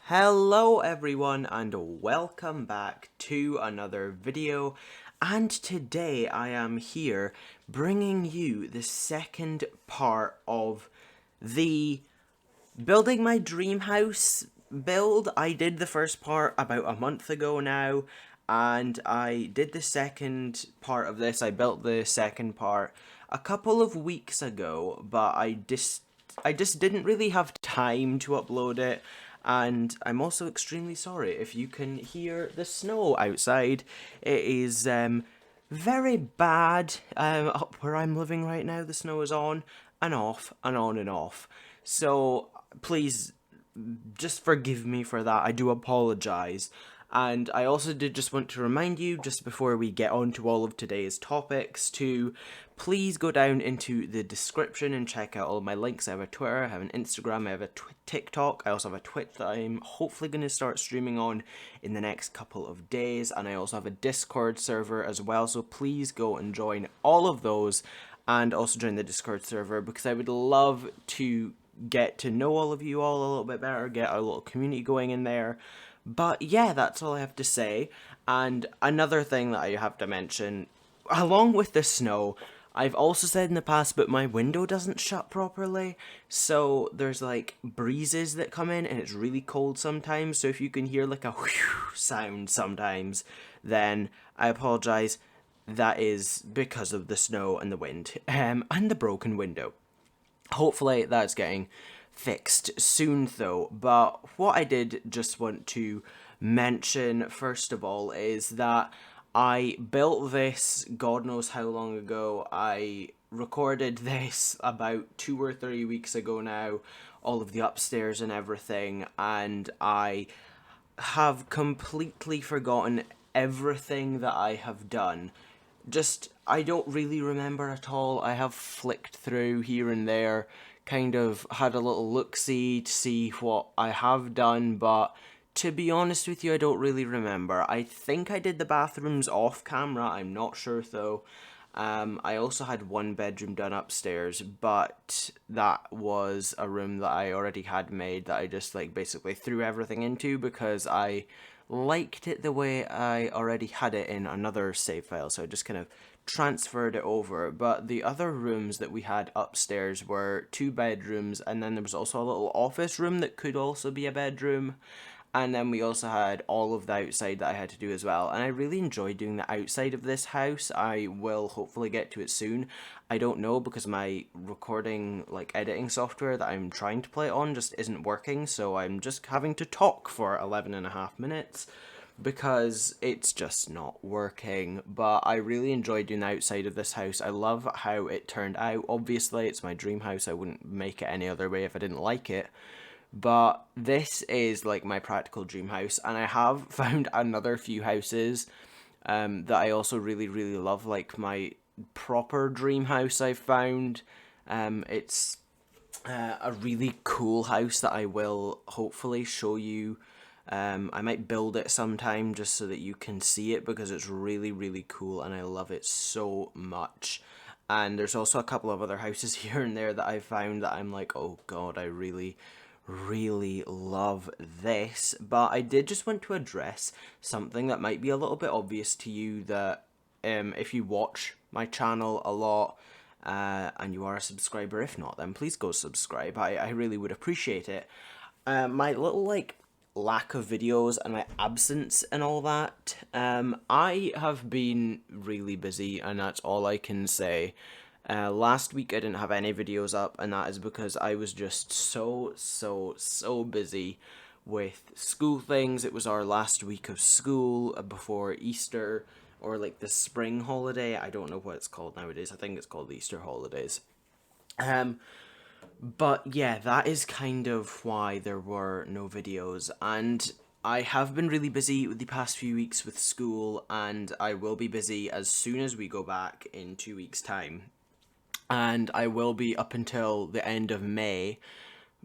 Hello everyone and welcome back to another video, and today I am here bringing you the second part of the building my dream house build. I did the first part about a month ago now, and I did the second part of this. I built the second part a couple of weeks ago, but I just didn't really have time to upload it. And I'm also extremely sorry if you can hear the snow outside. It is very bad up where I'm living right now. The snow is on and off and on and off. So please just forgive me for that. I do apologize. And I also did just want to remind you, just before we get on to all of today's topics, to please go down into the description and check out all of my links. I have a Twitter, I have an Instagram, I have a TikTok, I also have a Twitch that I'm hopefully going to start streaming on in the next couple of days, and I also have a Discord server as well, so please go and join all of those, and also join the Discord server, because I would love to get to know all of you all a little bit better, get a little community going in there. But yeah, that's all I have to say. And another thing that I have to mention, along with the snow, I've also said in the past, but my window doesn't shut properly, so there's like breezes that come in and it's really cold sometimes, so if you can hear like a whew sound sometimes, then I apologize. That is because of the snow and the wind, and the broken window. Hopefully that's getting fixed soon though. But what I did just want to mention first of all is that I built this God knows how long ago. I recorded this about 2 or 3 weeks ago now, all of the upstairs and everything, and I have completely forgotten everything that I have done. I don't really remember at all. I have flicked through here and there, kind of had a little look-see to see what I have done, but to be honest with you, I don't really remember. I think I did the bathrooms off camera, I'm not sure though. I also had one bedroom done upstairs, but that was a room that I already had made that I just like basically threw everything into because I liked it the way I already had it in another save file, so I just kind of transferred it over. But the other rooms that we had upstairs were 2 bedrooms, and then there was also a little office room that could also be a bedroom. And then we also had all of the outside that I had to do as well. And I really enjoyed doing the outside of this house. I will hopefully get to it soon. I don't know, because my recording, like editing software that I'm trying to play it on just isn't working. So I'm just having to talk for 11.5 minutes because it's just not working. But I really enjoyed doing the outside of this house. I love how it turned out. Obviously, it's my dream house. I wouldn't make it any other way if I didn't like it. But this is like my practical dream house, and I have found another few houses that I also really, really love. Like my proper dream house I've found. It's a really cool house that I will hopefully show you. I might build it sometime just so that you can see it, because it's really, really cool and I love it so much. And there's also a couple of other houses here and there that I found that I'm like, oh god, I really love this. But I did just want to address something that might be a little bit obvious to you, that if you watch my channel a lot and you are a subscriber. If not, then please go subscribe. I really would appreciate it. My little like lack of videos and my absence and all that, I have been really busy, and that's all I can say. Last week I didn't have any videos up, and that is because I was just so busy with school things. It was our last week of school before Easter, or like the spring holiday. I don't know what it's called nowadays. I think it's called the Easter holidays. But yeah, that is kind of why there were no videos, and I have been really busy with the past few weeks with school, and I will be busy as soon as we go back in 2 weeks' time. And I will be up until the end of May,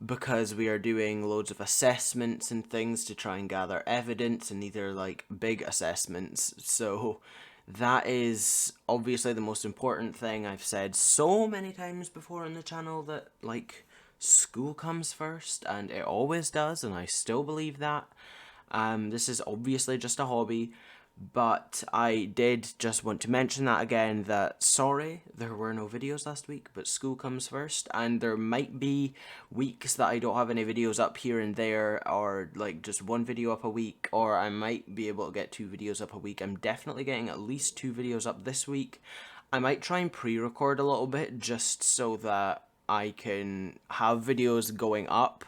because we are doing loads of assessments and things to try and gather evidence, and these are like big assessments. So that is obviously the most important thing. I've said so many times before on the channel that like school comes first, and it always does, and I still believe that. This is obviously just a hobby, but I did just want to mention that again, that sorry, there were no videos last week, but school comes first, and there might be weeks that I don't have any videos up here and there, or like just one video up a week, or I might be able to get 2 videos up a week. I'm definitely getting at least 2 videos up this week. I might try and pre-record a little bit just so that I can have videos going up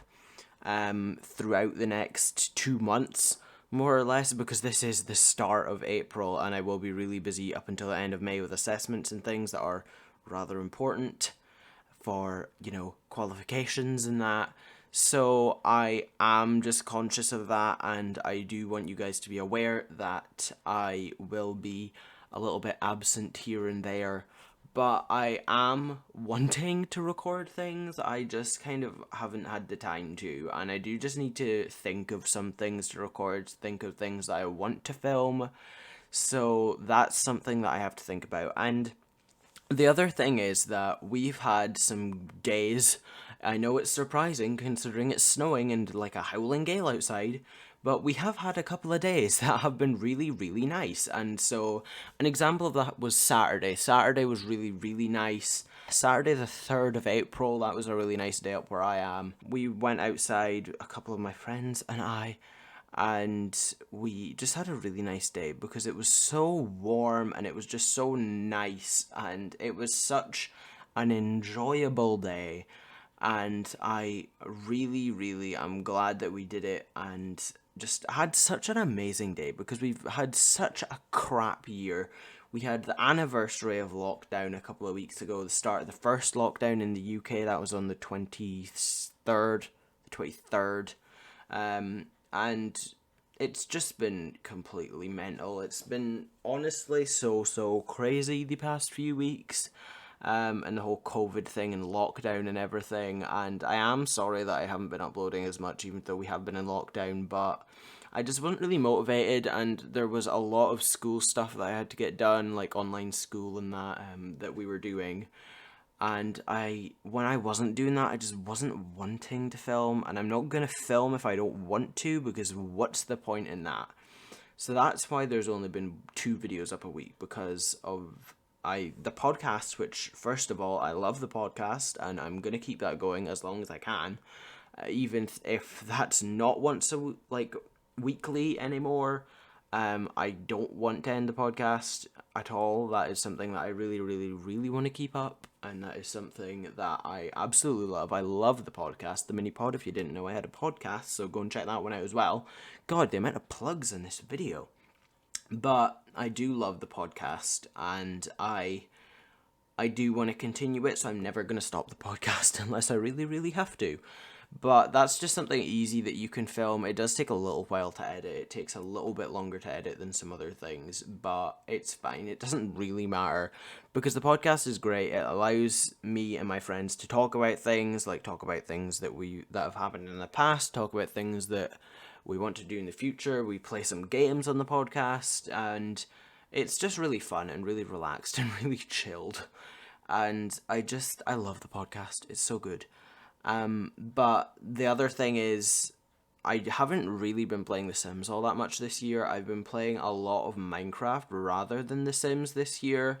throughout the next 2 months, more or less, because this is the start of April and I will be really busy up until the end of May with assessments and things that are rather important for, qualifications and that. So I am just conscious of that, and I do want you guys to be aware that I will be a little bit absent here and there, but I am wanting to record things. I just kind of haven't had the time to, and I do just need to think of some things to record, think of things that I want to film. So that's something that I have to think about. And the other thing is that we've had some days, I know it's surprising considering it's snowing and like a howling gale outside, but we have had a couple of days that have been really, really nice. And so an example of that was Saturday. Saturday was really, really nice. Saturday the 3rd of April, that was a really nice day up where I am. We went outside, a couple of my friends and I, and we just had a really nice day because it was so warm and it was just so nice, and it was such an enjoyable day, and I really, really am glad that we did it and just had such an amazing day because we've had such a crap year. We had the anniversary of lockdown a couple of weeks ago, the start of the first lockdown in the UK. That was on the 23rd. And it's just been completely mental. It's been honestly so crazy the past few weeks, and the whole COVID thing and lockdown and everything. And I am sorry that I haven't been uploading as much, even though we have been in lockdown, but I just wasn't really motivated, and there was a lot of school stuff that I had to get done, like online school and that, that we were doing. And when I wasn't doing that, I just wasn't wanting to film, and I'm not gonna film if I don't want to, because what's the point in that? So that's why there's only been 2 videos up a week, because of the podcast, which first of all, I love the podcast and I'm gonna keep that going as long as I can, even if that's not once a weekly anymore. I don't want to end the podcast at all. That is something that I really, really, really want to keep up, and that is something that I absolutely love. I love the podcast, the mini pod. If you didn't know I had a podcast, so go and check that one out as well. God, the amount of plugs in this video. But I do love the podcast, and I do want to continue it, so I'm never going to stop the podcast unless I really, really have to. But that's just something easy that you can film. It does take a little while to edit. It takes a little bit longer to edit than some other things, but it's fine. It doesn't really matter because the podcast is great. It allows me and my friends to talk about things that have happened in the past, talk about things that we want to do in the future. We play some games on the podcast, and it's just really fun and really relaxed and really chilled. And I love the podcast. It's so good. But the other thing is, I haven't really been playing The Sims all that much this year. I've been playing a lot of Minecraft rather than The Sims this year,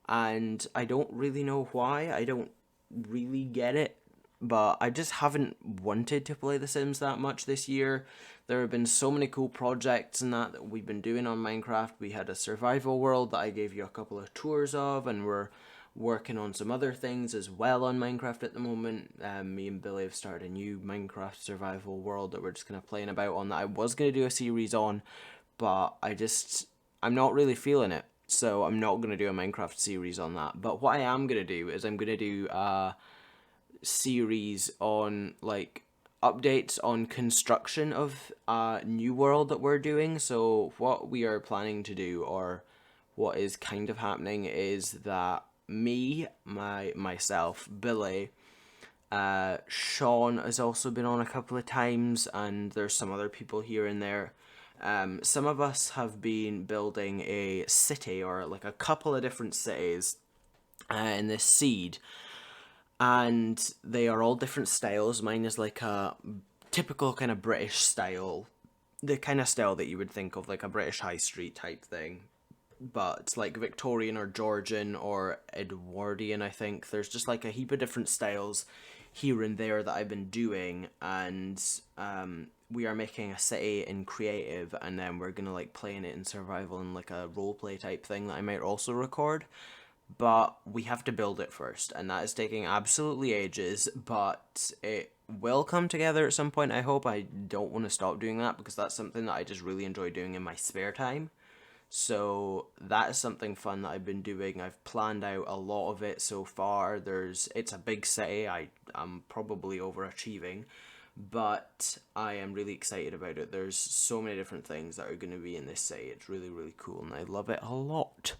and I don't really know why. I don't really get it, but I just haven't wanted to play The Sims that much this year. There have been so many cool projects and that we've been doing on Minecraft. We had a survival world that I gave you a couple of tours of, and we're working on some other things as well on Minecraft at the moment. Me and Billy have started a new Minecraft survival world that we're just kind of playing about on, that I was going to do a series on, but I'm not really feeling it, so I'm not going to do a Minecraft series on that. But what I am going to do is I'm going to do a series on updates on construction of a new world that we're doing. So what we are planning to do, or what is kind of happening, is that myself, Billy, Sean has also been on a couple of times, and there's some other people here and there. Some of us have been building a city, or like a couple of different cities, in this seed. and they are all different styles. Mine is like a typical kind of British style, the kind of style that you would think of like a British high street type thing, but like Victorian or Georgian or Edwardian, I think. There's just like a heap of different styles here and there that I've been doing, and we are making a city in creative, and then we're gonna like play in it in survival and like a roleplay type thing that I might also record. But we have to build it first, and that is taking absolutely ages, but it will come together at some point, I hope. I don't want to stop doing that because that's something that I just really enjoy doing in my spare time. So that is something fun that I've been doing. I've planned out a lot of it so far. It's a big city. I'm probably overachieving, but I am really excited about it. There's so many different things that are going to be in this city. It's really, really cool, and I love it a lot.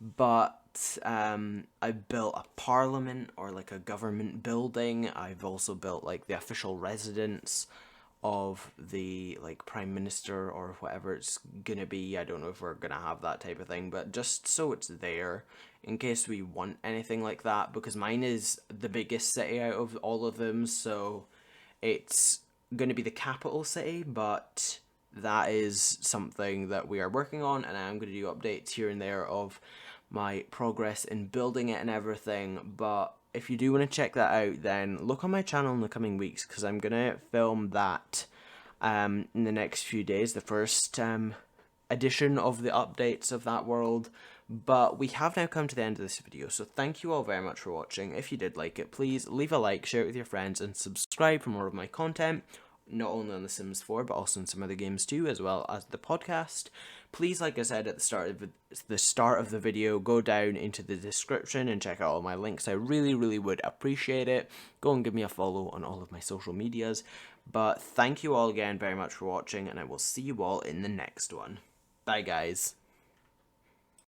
But I've built a parliament, or like a government building. I've also built like the official residence of the like prime minister or whatever it's gonna be. I don't know if we're gonna have that type of thing, but just so it's there in case we want anything like that, because mine is the biggest city out of all of them, so it's gonna be the capital city. But that is something that we are working on, and I'm going to do updates here and there of my progress in building it and everything. But if you do want to check that out, then look on my channel in the coming weeks, because I'm going to film that in the next few days, the first edition of the updates of that world. But we have now come to the end of this video, so thank you all very much for watching. If you did like it, please leave a like, share it with your friends, and subscribe for more of my content, not only on The Sims 4, but also in some other games too, as well as the podcast. Please, like I said at the start of the video, go down into the description and check out all my links. I really, really would appreciate it. Go and give me a follow on all of my social medias. But thank you all again very much for watching, and I will see you all in the next one. Bye, guys.